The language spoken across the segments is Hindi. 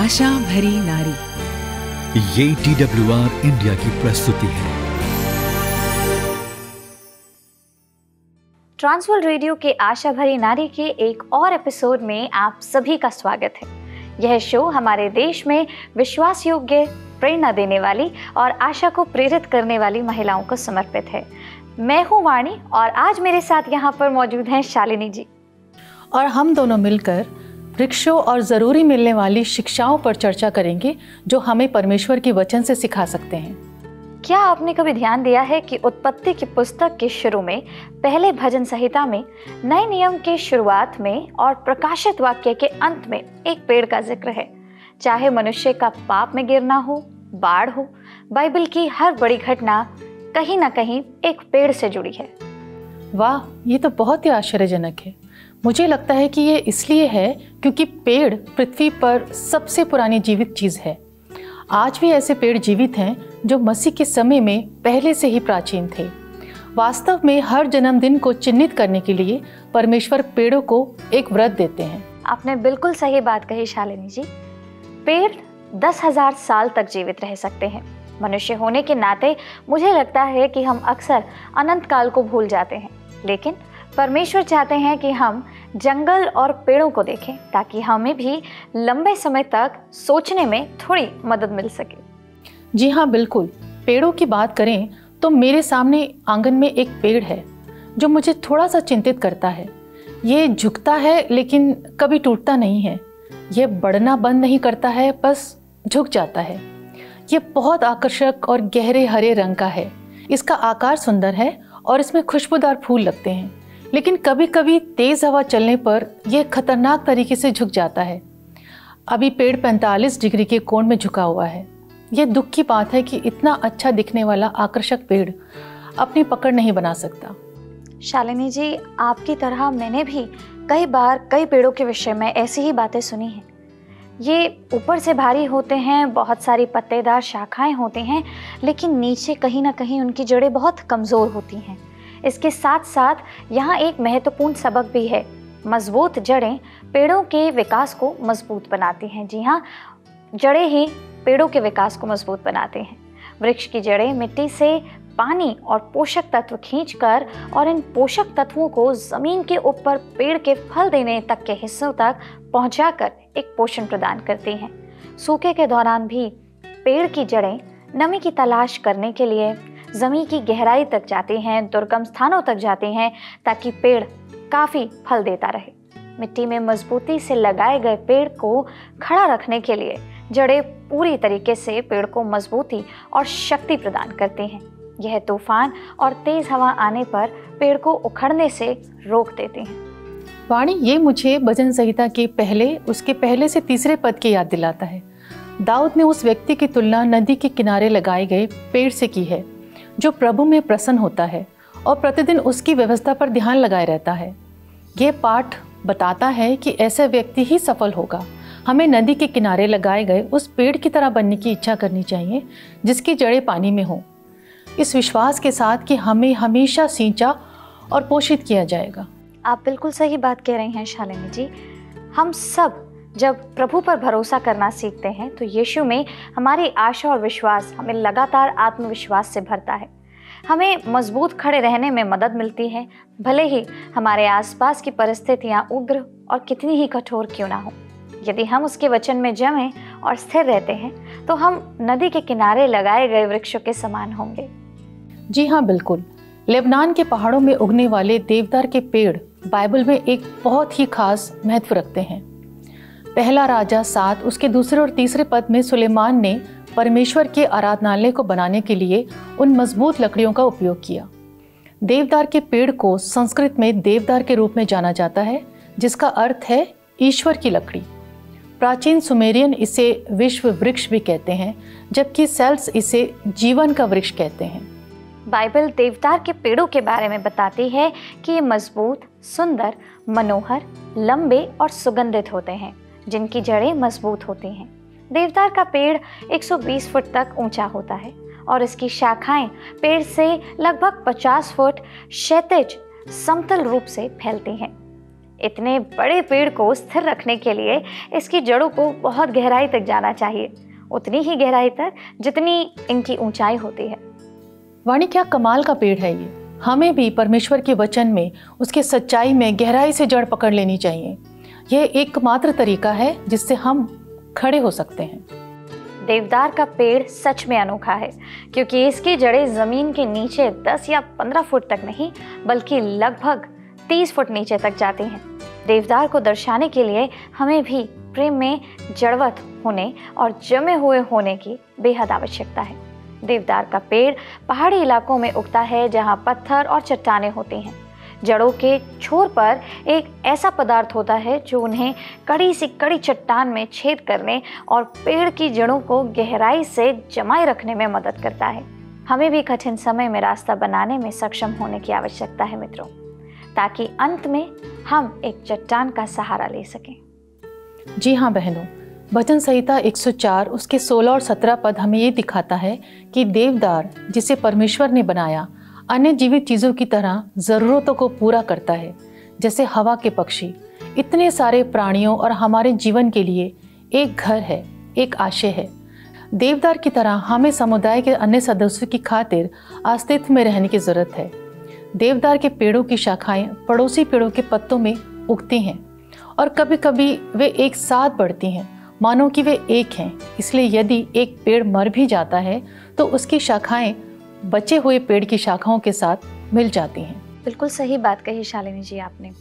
आशा भरी नारी। ये TWR इंडिया की प्रस्तुति है। ट्रांसवर्ल्ड रेडियो के आशा भरी नारी के एक और एपिसोड में आप सभी का स्वागत है। यह शो हमारे देश में विश्वास योग्य, प्रेरणा देने वाली और आशा को प्रेरित करने वाली महिलाओं को समर्पित है। मैं हूँ वाणी और आज मेरे साथ यहाँ पर मौजूद हैं शालिनी जी। और हम दोनों मिलकर वृक्षों और ज़रूरी मिलने वाली शिक्षाओं पर चर्चा करेंगे जो हमें परमेश्वर के वचन से सिखा सकते हैं। क्या आपने कभी ध्यान दिया है कि उत्पत्ति की पुस्तक के शुरू में, पहले भजन संहिता में, नए नियम के शुरुआत में और प्रकाशित वाक्य के अंत में एक पेड़ का जिक्र है। चाहे मनुष्य का पाप में गिरना हो, बाढ़ हो, बाइबल की हर बड़ी घटना कहीं ना कहीं एक पेड़ से जुड़ी है। वाह, ये तो बहुत ही आश्चर्यजनक है। मुझे लगता है कि ये इसलिए है क्योंकि पेड़ पृथ्वी पर सबसे पुरानी जीवित चीज़ है। आज भी ऐसे पेड़ जीवित हैं जो मसीह के समय में पहले से ही प्राचीन थे। वास्तव में हर जन्मदिन को चिन्हित करने के लिए परमेश्वर पेड़ों को एक व्रत देते हैं। आपने बिल्कुल सही बात कही शालिनी जी। पेड़ 10,000 साल तक जीवित रह सकते हैं। मनुष्य होने के नाते मुझे लगता है कि हम अक्सर अनंत काल को भूल जाते हैं, लेकिन परमेश्वर चाहते हैं कि हम जंगल और पेड़ों को देखें ताकि हमें भी लंबे समय तक सोचने में थोड़ी मदद मिल सके। जी हाँ, बिल्कुल। पेड़ों की बात करें तो मेरे सामने आंगन में एक पेड़ है जो मुझे थोड़ा सा चिंतित करता है। ये झुकता है लेकिन कभी टूटता नहीं है। ये बढ़ना बंद नहीं करता है, बस झुक जाता है। ये बहुत आकर्षक और गहरे हरे रंग का है। इसका आकार सुंदर है और इसमें खुशबूदार फूल लगते हैं, लेकिन कभी कभी तेज़ हवा चलने पर यह खतरनाक तरीके से झुक जाता है। अभी पेड़ 45 डिग्री के कोण में झुका हुआ है। यह दुख की बात है कि इतना अच्छा दिखने वाला आकर्षक पेड़ अपनी पकड़ नहीं बना सकता। शालिनी जी, आपकी तरह मैंने भी कई बार कई पेड़ों के विषय में ऐसी ही बातें सुनी हैं। ये ऊपर से भारी होते हैं, बहुत सारी पत्तेदार शाखाएं होती हैं, लेकिन नीचे कहीं ना कहीं उनकी जड़ें बहुत कमज़ोर होती हैं। इसके साथ साथ यहाँ एक महत्वपूर्ण सबक भी है। मजबूत जड़ें पेड़ों के विकास को मजबूत बनाती हैं। जी हाँ, जड़ें ही पेड़ों के विकास को मजबूत बनाते हैं। वृक्ष की जड़ें मिट्टी से पानी और पोषक तत्व खींचकर और इन पोषक तत्वों को ज़मीन के ऊपर पेड़ के फल देने तक के हिस्सों तक पहुंचाकर एक पोषण प्रदान करती हैं। सूखे के दौरान भी पेड़ की जड़ें नमी की तलाश करने के लिए ज़मीन की गहराई तक जाती हैं, दुर्गम स्थानों तक जाती हैं, ताकि पेड़ काफ़ी फल देता रहे। मिट्टी में मजबूती से लगाए गए पेड़ को खड़ा रखने के लिए जड़ें पूरी तरीके से पेड़ को मजबूती और शक्ति प्रदान करती हैं। यह तूफान और तेज हवा आने पर पेड़ को उखड़ने से रोक देते हैं। वाणी, ये मुझे भजन संहिता के उसके पहले से तीसरे पद की याद दिलाता है। दाऊद ने उस व्यक्ति की तुलना नदी के किनारे लगाए गए पेड़ से की है जो प्रभु में प्रसन्न होता है और प्रतिदिन उसकी व्यवस्था पर ध्यान लगाए रहता है। ये पाठ बताता है कि ऐसा व्यक्ति ही सफल होगा। हमें नदी के किनारे लगाए गए उस पेड़ की तरह बनने की इच्छा करनी चाहिए जिसकी जड़ें पानी में हों, इस विश्वास के साथ कि हमें हमेशा सींचा और पोषित किया जाएगा। आप बिल्कुल सही बात कह रही हैं शालिनी जी। हम सब जब प्रभु पर भरोसा करना सीखते हैं तो यीशु में हमारी आशा और विश्वास हमें लगातार आत्मविश्वास से भरता है। हमें मजबूत खड़े रहने में मदद मिलती है, भले ही हमारे आसपास की परिस्थितियाँ उग्र और कितनी ही कठोर क्यों ना हो। यदि हम उसके वचन में जमें और स्थिर रहते हैं तो हम नदी के किनारे लगाए गए वृक्षों के समान होंगे। जी हाँ, बिल्कुल। लेबनान के पहाड़ों में उगने वाले देवदार के पेड़ बाइबल में एक बहुत ही खास महत्व रखते हैं। पहला राजा 7 उसके दूसरे और तीसरे पद में सुलेमान ने परमेश्वर के आराधनालय को बनाने के लिए उन मजबूत लकड़ियों का उपयोग किया। देवदार के पेड़ को संस्कृत में देवदार के रूप में जाना जाता है, जिसका अर्थ है ईश्वर की लकड़ी। प्राचीन सुमेरियन इसे विश्व वृक्ष भी कहते हैं, जबकि सेल्ट्स इसे जीवन का वृक्ष कहते हैं। बाइबल देवदार के पेड़ों के बारे में बताती है कि ये मजबूत, सुंदर, मनोहर, लंबे और सुगंधित होते हैं, जिनकी जड़ें मजबूत होती हैं। देवदार का पेड़ 120 फुट तक ऊंचा होता है और इसकी शाखाएं पेड़ से लगभग 50 फुट क्षैतिज समतल रूप से फैलती हैं। इतने बड़े पेड़ को स्थिर रखने के लिए इसकी जड़ों को बहुत गहराई तक जाना चाहिए, उतनी ही गहराई तक जितनी इनकी ऊंचाई होती है। वाणी, क्या कमाल का पेड़ है ये। हमें भी परमेश्वर के वचन में, उसके सच्चाई में गहराई से जड़ पकड़ लेनी चाहिए। यह एकमात्र तरीका है जिससे हम खड़े हो सकते हैं। देवदार का पेड़ सच में अनोखा है, क्योंकि इसकी जड़ें जमीन के नीचे 10 या 15 फुट तक नहीं, बल्कि लगभग 30 फुट नीचे तक जाती हैं। देवदार को दर्शाने के लिए हमें भी प्रेम में जड़वत होने और जमे हुए होने की बेहद आवश्यकता है। देवदार का पेड़ पहाड़ी इलाकों में उगता है, जहां पत्थर और चट्टानें होती हैं। जड़ों के छोर पर एक ऐसा पदार्थ होता है जो उन्हें कड़ी सी कड़ी चट्टान में छेद करने और पेड़ की जड़ों को गहराई से जमाए रखने में मदद करता है। हमें भी कठिन समय में रास्ता बनाने में सक्षम होने की आवश्यकता है मित्रों, ताकि अंत में हम एक चट्टान का सहारा ले सकें। जी हाँ बहनों, भजन संहिता 104 उसके 16 और 17 पद हमें ये दिखाता है कि देवदार जिसे परमेश्वर ने बनाया अन्य जीवित चीज़ों की तरह ज़रूरतों को पूरा करता है, जैसे हवा के पक्षी। इतने सारे प्राणियों और हमारे जीवन के लिए एक घर है, एक आशय है। देवदार की तरह हमें समुदाय के अन्य सदस्यों की खातिर अस्तित्व में रहने की ज़रूरत है। देवदार के पेड़ों की शाखाएं पड़ोसी पेड़ों के पत्तों में उगती हैं और कभी कभी वे एक साथ बढ़ती हैं, मानो कि वे एक हैं। इसलिए यदि एक पेड़ मर भी जाता है तो उसकी शाखाएं बचे हुए पेड़ की शाखाओं के साथ मिल जाती हैं। बिल्कुल सही बात कही शालिनी जी आपने।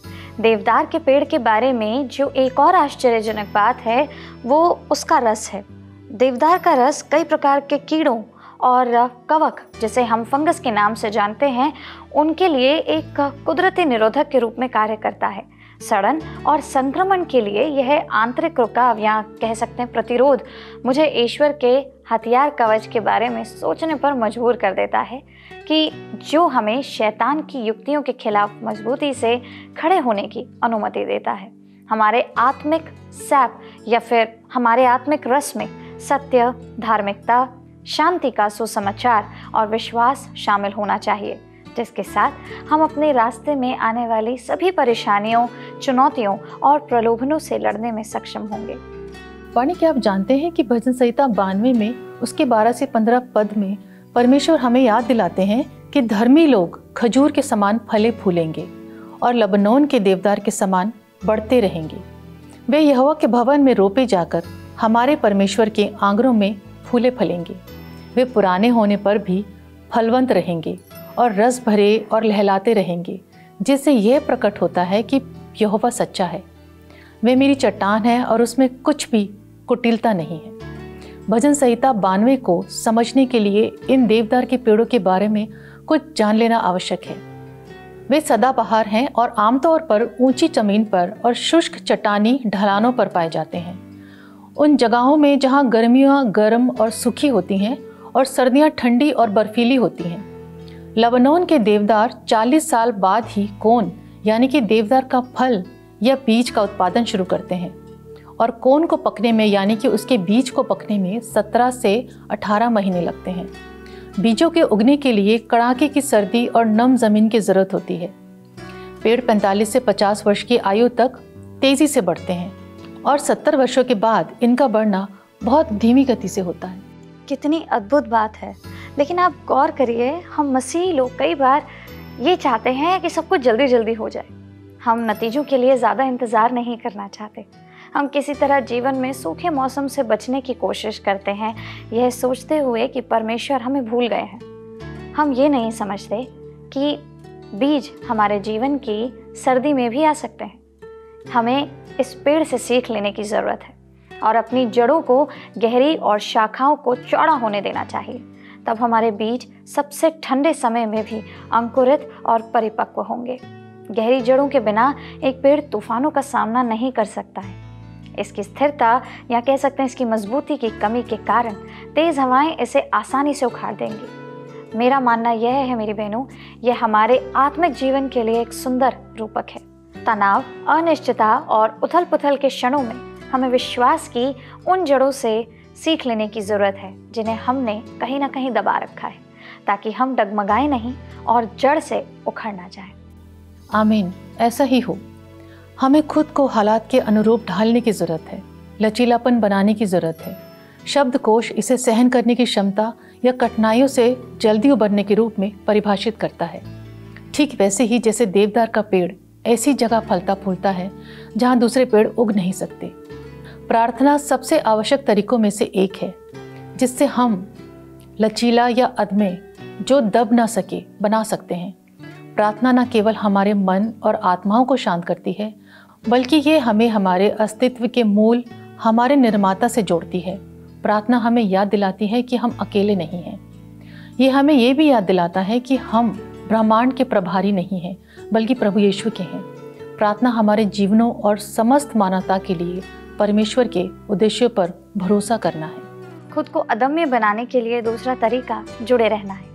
देवदार के पेड़ के बारे में जो एक और आश्चर्यजनक बात है वो उसका रस है। देवदार का रस कई प्रकार के कीड़ों और कवक, जिसे हम फंगस के नाम से जानते हैं, उनके लिए एक कुदरती निरोधक के रूप में कार्य करता है। सड़न और संक्रमण के लिए यह आंतरिक रुकाव या कह सकते हैं प्रतिरोध मुझे ईश्वर के हथियार कवच के बारे में सोचने पर मजबूर कर देता है कि जो हमें शैतान की युक्तियों के खिलाफ मजबूती से खड़े होने की अनुमति देता है। हमारे आत्मिक सैप या फिर हमारे आत्मिक रस में सत्य, धार्मिकता, शांति का सुसमाचार और विश्वास शामिल होना चाहिए, जिसके साथ हम अपने रास्ते में आने वाली सभी परेशानियों, चुनौतियों और प्रलोभनों से लड़ने में सक्षम होंगे। वाणी, क्या आप जानते हैं कि भजन संहिता 92 में उसके 12 से 15 पद में परमेश्वर हमें याद दिलाते हैं कि धर्मी लोग खजूर के समान फले फूलेंगे और लबनोन के देवदार के समान बढ़ते रहेंगे। वे यहोवा के भवन में रोपे जाकर हमारे परमेश्वर के आंगनों में फूले फलेंगे। वे पुराने होने पर भी फलवंत रहेंगे और रस भरे और लहलाते रहेंगे, जिससे यह प्रकट होता है कि यहोवा सच्चा है। वे मेरी चट्टान है और उसमें कुछ भी कुटिलता नहीं है। भजन संहिता 92 को समझने के लिए इन देवदार के पेड़ों के बारे में कुछ जान लेना आवश्यक है। वे सदाबहार हैं और आमतौर पर ऊंची जमीन पर और शुष्क चट्टानी ढलानों पर पाए जाते हैं। उन जगहों में जहां गर्मियां गर्म और सूखी होती हैं और सर्दियां ठंडी और बर्फीली होती हैं। लबनोन के देवदार 40 साल बाद ही कोन यानी कि देवदार का फल या बीज का उत्पादन शुरू करते हैं और कोन को पकने में यानी कि उसके बीज को पकने में 17 से 18 महीने लगते हैं। बीजों के उगने के लिए कड़ाके की सर्दी और नम जमीन की जरूरत होती है। पेड़ 45 से 50 वर्ष की आयु तक तेजी से बढ़ते हैं और 70 वर्षों के बाद इनका बढ़ना बहुत धीमी गति से होता है। कितनी अद्भुत बात है। लेकिन आप गौर करिए, हम मसीही लोग कई बार ये चाहते हैं कि सब कुछ जल्दी जल्दी हो जाए। हम नतीजों के लिए ज़्यादा इंतज़ार नहीं करना चाहते। हम किसी तरह जीवन में सूखे मौसम से बचने की कोशिश करते हैं, यह सोचते हुए कि परमेश्वर हमें भूल गए हैं। हम ये नहीं समझते कि बीज हमारे जीवन की सर्दी में भी आ सकते हैं। हमें इस पेड़ से सीख लेने की ज़रूरत है और अपनी जड़ों को गहरी और शाखाओं को चौड़ा होने देना चाहिए। तब हमारे बीज सबसे ठंडे समय में भी अंकुरित और परिपक्व होंगे। गहरी जड़ों के बिना एक पेड़ तूफानों का सामना नहीं कर सकता है। इसकी स्थिरता या कह सकते हैं इसकी मजबूती की कमी के कारण तेज हवाएं इसे आसानी से उखाड़ देंगी। मेरा मानना यह है मेरी बहनों, यह हमारे आत्मिक जीवन के लिए एक सुंदर रूपक है। तनाव, अनिश्चितता और उथल पुथल के क्षणों में हमें विश्वास की उन जड़ों से सीख लेने की ज़रूरत है जिन्हें हमने कहीं ना कहीं दबा रखा है, ताकि हम डगमगाए नहीं और जड़ से उखड़ ना जाए। आमीन, ऐसा ही हो। हमें खुद को हालात के अनुरूप ढालने की ज़रूरत है, लचीलापन बनाने की ज़रूरत है। शब्दकोश इसे सहन करने की क्षमता या कठिनाइयों से जल्दी उबरने के रूप में परिभाषित करता है। ठीक वैसे ही जैसे देवदार का पेड़ ऐसी जगह फलता फूलता है जहाँ दूसरे पेड़ उग नहीं सकते। प्रार्थना सबसे आवश्यक तरीकों में से एक है जिससे हम लचीला या अदमे जो दब ना सके बना सकते हैं। प्रार्थना न केवल हमारे मन और आत्माओं को शांत करती है, बल्कि ये हमें हमारे अस्तित्व के मूल, हमारे निर्माता से जोड़ती है। प्रार्थना हमें याद दिलाती है कि हम अकेले नहीं हैं। ये हमें ये भी याद दिलाता है कि हम ब्रह्मांड के प्रभारी नहीं हैं, बल्कि प्रभु यीशु के हैं। प्रार्थना हमारे जीवनों और समस्त मानवता के लिए परमेश्वर के उद्देश्यों पर भरोसा करना है। खुद को अदम्य बनाने के लिए दूसरा तरीका जुड़े रहना है।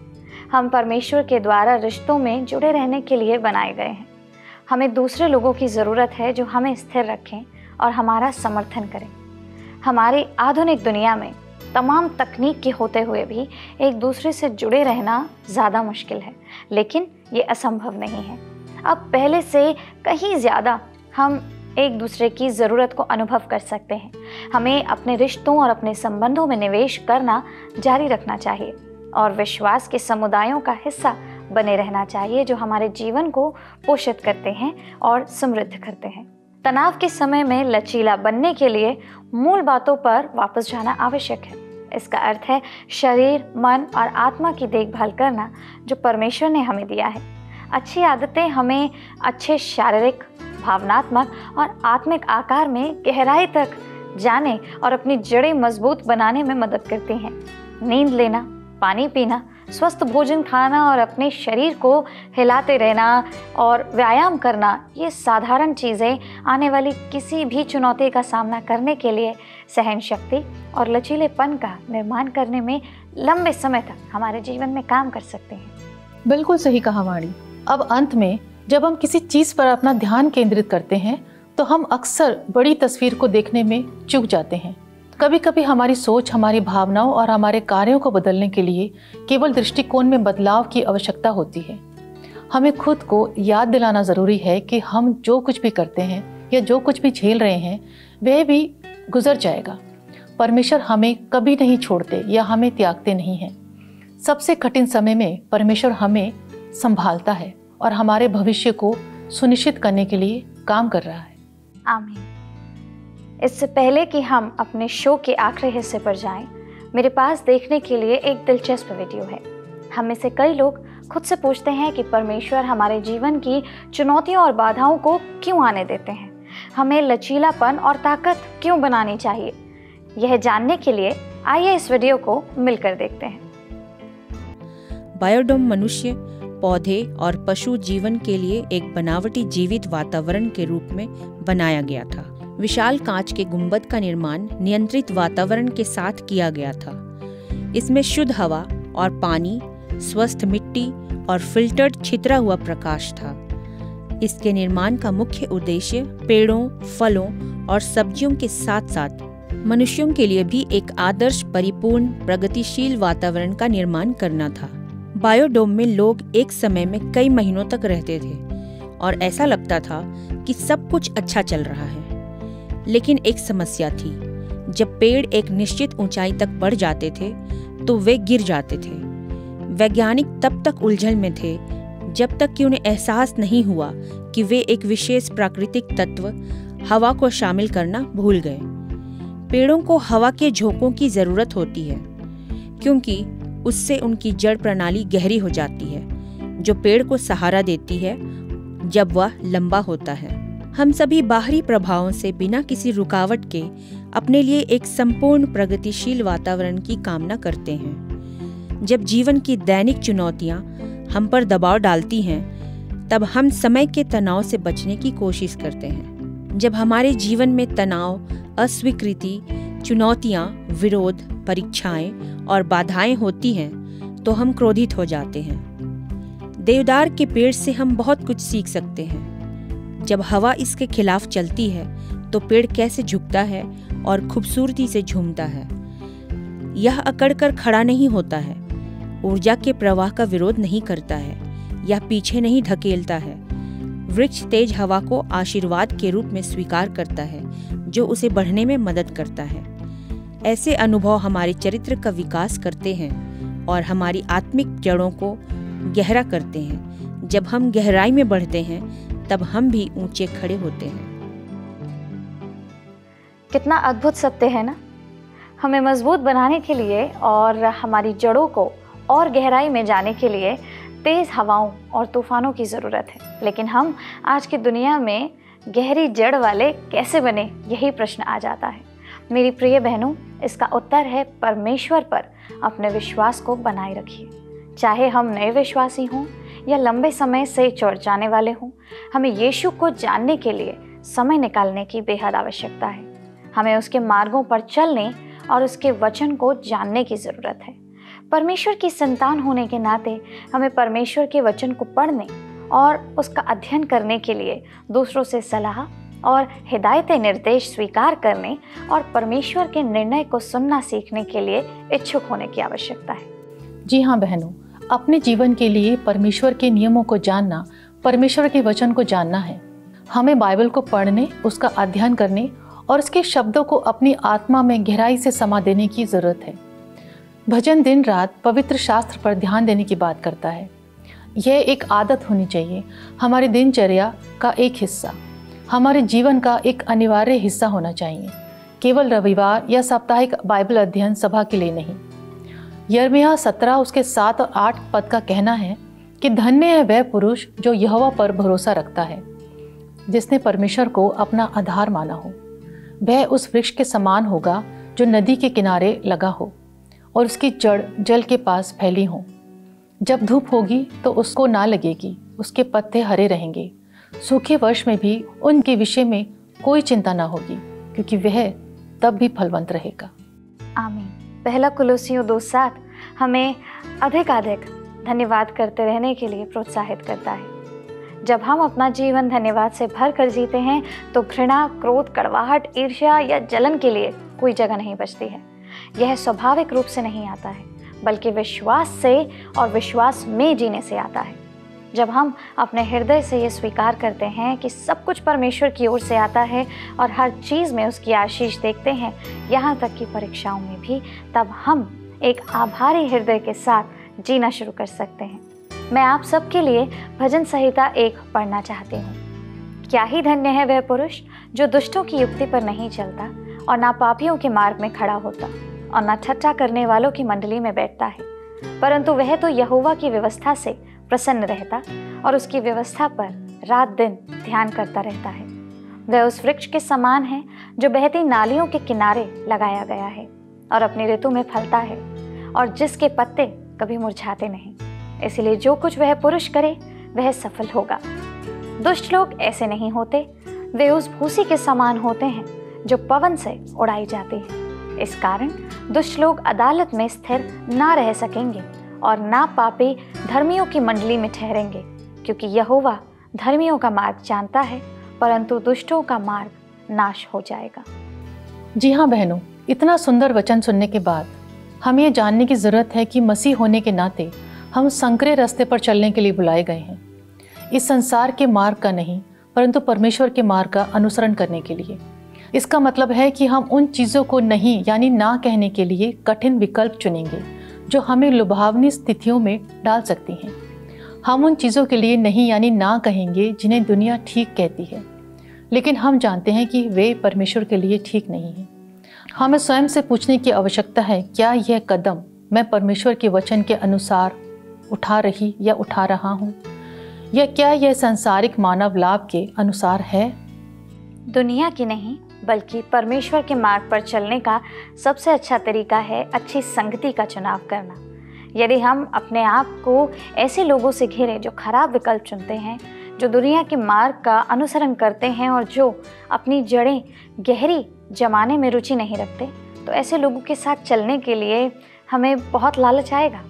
हम परमेश्वर के द्वारा रिश्तों में जुड़े रहने के लिए बनाए गए हैं। हमें दूसरे लोगों की ज़रूरत है जो हमें स्थिर रखें और हमारा समर्थन करें। हमारी आधुनिक दुनिया में तमाम तकनीक के होते हुए भी एक दूसरे से जुड़े रहना ज़्यादा मुश्किल है, लेकिन ये असंभव नहीं है। अब पहले से कहीं ज़्यादा हम एक दूसरे की ज़रूरत को अनुभव कर सकते हैं। हमें अपने रिश्तों और अपने संबंधों में निवेश करना जारी रखना चाहिए और विश्वास के समुदायों का हिस्सा बने रहना चाहिए जो हमारे जीवन को पोषित करते हैं और समृद्ध करते हैं। तनाव के समय में लचीला बनने के लिए मूल बातों पर वापस जाना आवश्यक है। इसका अर्थ है शरीर, मन और आत्मा की देखभाल करना जो परमेश्वर ने हमें दिया है। अच्छी आदतें हमें अच्छे शारीरिक, भावनात्मक और आत्मिक आकार में गहराई तक जाने और अपनी जड़ें मजबूत बनाने में मदद करती हैं। नींद लेना, पानी पीना, स्वस्थ भोजन खाना और अपने शरीर को हिलाते रहना और व्यायाम करना, ये साधारण चीज़ें आने वाली किसी भी चुनौती का सामना करने के लिए सहन शक्ति और लचीलेपन का निर्माण करने में लंबे समय तक हमारे जीवन में काम कर सकते हैं। बिल्कुल सही कहा वाणी। अब अंत में जब हम किसी चीज़ पर अपना ध्यान केंद्रित करते हैं तो हम अक्सर बड़ी तस्वीर को देखने में चूक जाते हैं। कभी कभी हमारी सोच, हमारी भावनाओं और हमारे कार्यों को बदलने के लिए केवल दृष्टिकोण में बदलाव की आवश्यकता होती है। हमें खुद को याद दिलाना ज़रूरी है कि हम जो कुछ भी करते हैं या जो कुछ भी झेल रहे हैं वह भी गुजर जाएगा। परमेश्वर हमें कभी नहीं छोड़ते या हमें त्यागते नहीं हैं। सबसे कठिन समय में परमेश्वर हमें संभालता है और हमारे भविष्य को सुनिश्चित करने के लिए काम कर रहा है। आमीन। इससे पहले कि हम अपने शो के आखिरी हिस्से पर जाएं, मेरे पास देखने के लिए एक दिलचस्प वीडियो है। हम में से कई लोग खुद से पूछते हैं कि परमेश्वर हमारे जीवन की चुनौतियों और बाधाओं को क्यों आने देते हैं, हमें लचीलापन और ताकत क्यों बनानी चाहिए। यह जानने के लिए आइए इस वीडियो को मिलकर देखते हैं। बायोडोम मनुष्य, पौधे और पशु जीवन के लिए एक बनावटी जीवित वातावरण के रूप में बनाया गया था। विशाल कांच के गुंबद का निर्माण नियंत्रित वातावरण के साथ किया गया था। इसमें शुद्ध हवा और पानी, स्वस्थ मिट्टी और फिल्टर्ड छितरा हुआ प्रकाश था। इसके निर्माण का मुख्य उद्देश्य पेड़ों, फलों और सब्जियों के साथ साथ मनुष्यों के लिए भी एक आदर्श, परिपूर्ण, प्रगतिशील वातावरण का निर्माण करना था। बायोडोम में लोग एक समय में कई महीनों तक रहते थे और ऐसा लगता था कि सब कुछ अच्छा चल रहा है। लेकिन एक समस्या थी। जब पेड़ एक निश्चित ऊंचाई तक बढ़ जाते थे तो वे गिर जाते थे। वैज्ञानिक तब तक उलझन में थे जब तक कि उन्हें एहसास नहीं हुआ कि वे एक विशेष प्राकृतिक तत्व हवा को शामिल करना भूल गए। पेड़ों को हवा के झोंकों की जरूरत होती है क्योंकि उससे उनकी जड़ प्रणाली गहरी हो जाती है, जो पेड़ को सहारा देती है जब वह लंबा होता है। हम सभी बाहरी प्रभावों से बिना किसी रुकावट के अपने लिए एक संपूर्ण प्रगतिशील वातावरण की कामना करते हैं। जब जीवन की दैनिक चुनौतियां हम पर दबाव डालती हैं, तब हम समय के तनाव से बचने की कोशिश करते हैं। जब हमारे जीवन में तनाव, अस्वीकृति, चुनौतियां, विरोध, परीक्षाएं और बाधाएं होती हैं, तो हम क्रोधित हो जाते हैं। देवदार के पेड़ से हम बहुत कुछ सीख सकते हैं। जब हवा इसके खिलाफ चलती है तो पेड़ कैसे झुकता है और खूबसूरती से झूमता है। यह अकड़कर खड़ा नहीं होता है, ऊर्जा के प्रवाह का विरोध नहीं करता है या पीछे नहीं ढकेलता है। वृक्ष तेज हवा को आशीर्वाद के रूप में स्वीकार करता है, जो उसे बढ़ने में मदद करता है। ऐसे अनुभव हमारे चरित्र का विकास करते हैं और हमारी आत्मिक जड़ों को गहरा करते हैं। जब हम गहराई में बढ़ते हैं, तब हम भी ऊंचे खड़े होते हैं। कितना अद्भुत सत्य है ना। हमें मजबूत बनाने के लिए और हमारी जड़ों को और गहराई में जाने के लिए तेज हवाओं और तूफानों की ज़रूरत है। लेकिन हम आज की दुनिया में गहरी जड़ वाले कैसे बने, यही प्रश्न आ जाता है। मेरी प्रिय बहनों, इसका उत्तर है परमेश्वर पर अपने विश्वास को बनाए रखिए। चाहे हम नए विश्वासी हों या लंबे समय से चढ़ जाने वाले हों, हमें यीशु को जानने के लिए समय निकालने की बेहद आवश्यकता है। हमें उसके मार्गों पर चलने और उसके वचन को जानने की ज़रूरत है। परमेश्वर की संतान होने के नाते हमें परमेश्वर के वचन को पढ़ने और उसका अध्ययन करने के लिए दूसरों से सलाह और हिदायतें निर्देश स्वीकार करने और परमेश्वर के निर्णय को सुनना सीखने के लिए इच्छुक होने की आवश्यकता है। जी हाँ बहनों, अपने जीवन के लिए परमेश्वर के नियमों को जानना, परमेश्वर के वचन को जानना है। हमें बाइबल को पढ़ने, उसका अध्ययन करने और उसके शब्दों को अपनी आत्मा में गहराई से समा देने की ज़रूरत है। भजन दिन रात पवित्र शास्त्र पर ध्यान देने की बात करता है। यह एक आदत होनी चाहिए, हमारी दिनचर्या का एक हिस्सा, हमारे जीवन का एक अनिवार्य हिस्सा होना चाहिए। केवल रविवार या साप्ताहिक बाइबल अध्ययन सभा के लिए नहीं। यिर्मयाह 17 उसके 7 और 8 पद का कहना है कि धन्य है वह पुरुष जो यहोवा पर भरोसा रखता है, जिसने परमेश्वर को अपना आधार माना हो। वह उस वृक्ष के समान होगा जो नदी के किनारे लगा हो और उसकी जड़ जल के पास फैली हो। जब धूप होगी तो उसको ना लगेगी, उसके पत्ते हरे रहेंगे। सूखे वर्ष में भी उनके विषय में कोई चिंता ना होगी, क्योंकि वह तब भी फलवंत रहेगा। आमीन। पहला कुलोसियों 2:7 हमें अधिक धन्यवाद करते रहने के लिए प्रोत्साहित करता है। जब हम अपना जीवन धन्यवाद से भर कर जीते हैं तो घृणा, क्रोध, कड़वाहट, ईर्ष्या या जलन के लिए कोई जगह नहीं बचती है। यह स्वाभाविक रूप से नहीं आता है, बल्कि विश्वास से और विश्वास में जीने से आता है। जब हम अपने हृदय से ये स्वीकार करते हैं कि सब कुछ परमेश्वर की ओर से आता है और हर चीज़ में उसकी आशीष देखते हैं, यहाँ तक कि परीक्षाओं में भी, तब हम एक आभारी हृदय के साथ जीना शुरू कर सकते हैं। मैं आप सबके लिए भजन संहिता 1 पढ़ना चाहती हूँ। क्या ही धन्य है वह पुरुष जो दुष्टों की युक्ति पर नहीं चलता और ना पापियों के मार्ग में खड़ा होता और ना ठट्ठा करने वालों की मंडली में बैठता है, परंतु वह तो यहोवा की व्यवस्था से प्रसन्न रहता और उसकी व्यवस्था पर रात दिन ध्यान करता रहता है। वह उस वृक्ष के समान है जो बहती नालियों के किनारे लगाया गया है और अपनी ऋतु में फलता है और जिसके पत्ते कभी मुरझाते नहीं। इसलिए जो कुछ वह पुरुष करे वह सफल होगा। दुष्ट लोग ऐसे नहीं होते, वे उस भूसी के समान होते हैं जो पवन से उड़ाई जाती है। इस कारण दुष्ट लोग अदालत में स्थिर ना रह सकेंगे और ना पापी धर्मियों की मंडली में ठहरेंगे, क्योंकि यहोवा धर्मियों का मार्ग जानता है, परंतु दुष्टों का मार्ग नाश हो जाएगा। जी हाँ बहनों, इतना सुंदर वचन सुनने के बाद हमें ये जानने की ज़रूरत है कि मसीह होने के नाते हम संकरे रास्ते पर चलने के लिए बुलाए गए हैं। इस संसार के मार्ग का नहीं, परंतु परमेश्वर के मार्ग का अनुसरण करने के लिए। इसका मतलब है कि हम उन चीज़ों को नहीं यानी ना कहने के लिए कठिन विकल्प चुनेंगे जो हमें लुभावनी स्थितियों में डाल सकती हैं। हम उन चीज़ों के लिए नहीं यानी ना कहेंगे जिन्हें दुनिया ठीक कहती है, लेकिन हम जानते हैं कि वे परमेश्वर के लिए ठीक नहीं हैं। हमें स्वयं से पूछने की आवश्यकता है, क्या यह कदम मैं परमेश्वर के वचन के अनुसार उठा रही या उठा रहा हूँ, या क्या यह सांसारिक मानव लाभ के अनुसार है? दुनिया की नहीं, बल्कि परमेश्वर के मार्ग पर चलने का सबसे अच्छा तरीका है अच्छी संगति का चुनाव करना। यदि हम अपने आप को ऐसे लोगों से घिरें जो खराब विकल्प चुनते हैं, जो दुनिया के मार्ग का अनुसरण करते हैं और जो अपनी जड़ें गहरी जमाने में रुचि नहीं रखते, तो ऐसे लोगों के साथ चलने के लिए हमें बहुत लालच आएगा।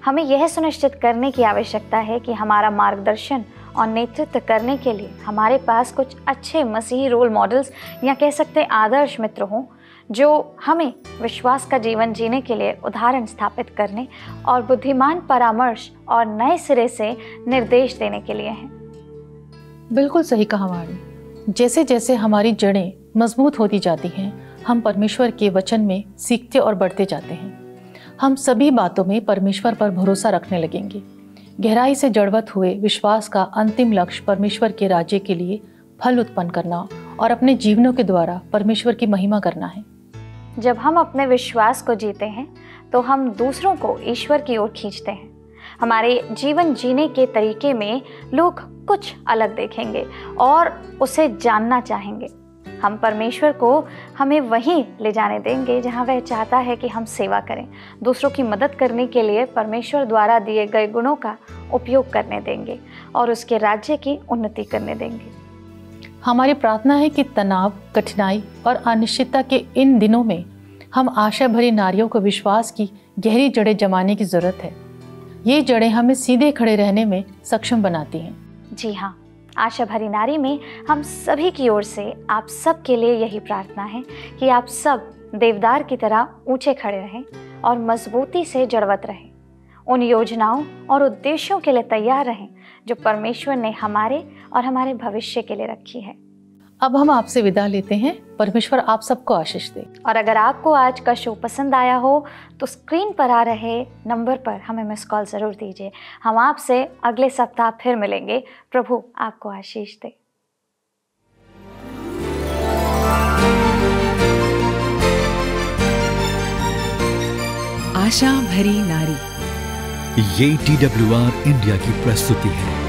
हमें यह सुनिश्चित करने की आवश्यकता है कि हमारा मार्गदर्शन और नेतृत्व करने के लिए हमारे पास कुछ अच्छे मसीही रोल मॉडल्स या कह सकते आदर्श मित्र हों, जो हमें विश्वास का जीवन जीने के लिए उदाहरण स्थापित करने और बुद्धिमान परामर्श और नए सिरे से निर्देश देने के लिए हैं। बिल्कुल सही कहा वाणी। जैसे जैसे हमारी जड़ें मजबूत होती जाती हैं, हम परमेश्वर के वचन में सीखते और बढ़ते जाते हैं। हम सभी बातों में परमेश्वर पर भरोसा रखने लगेंगे। गहराई से जड़वत हुए विश्वास का अंतिम लक्ष्य परमेश्वर के राज्य के लिए फल उत्पन्न करना और अपने जीवनों के द्वारा परमेश्वर की महिमा करना है। जब हम अपने विश्वास को जीते हैं तो हम दूसरों को ईश्वर की ओर खींचते हैं। हमारे जीवन जीने के तरीके में लोग कुछ अलग देखेंगे और उसे जानना चाहेंगे। हम परमेश्वर को हमें वहीं ले जाने देंगे जहां वह चाहता है कि हम सेवा करें। दूसरों की मदद करने के लिए परमेश्वर द्वारा दिए गए गुणों का उपयोग करने देंगे और उसके राज्य की उन्नति करने देंगे। हमारी प्रार्थना है कि तनाव, कठिनाई और अनिश्चितता के इन दिनों में हम आशा भरी नारियों को विश्वास की गहरी जड़ें जमाने की जरूरत है। ये जड़ें हमें सीधे खड़े रहने में सक्षम बनाती हैं। जी हाँ, आशा भरी नारी में हम सभी की ओर से आप सब के लिए यही प्रार्थना है कि आप सब देवदार की तरह ऊंचे खड़े रहें और मजबूती से जड़वत रहें। उन योजनाओं और उद्देश्यों के लिए तैयार रहें जो परमेश्वर ने हमारे और हमारे भविष्य के लिए रखी है। अब हम आपसे विदा लेते हैं। परमेश्वर आप सबको आशीष दे। और अगर आपको आज का शो पसंद आया हो तो स्क्रीन पर आ रहे नंबर पर हमें मिस कॉल ज़रूर दीजिए। हम आपसे अगले सप्ताह फिर मिलेंगे। प्रभु आपको आशीष दे। आशा भरी नारी, ये TWR इंडिया की प्रस्तुति है।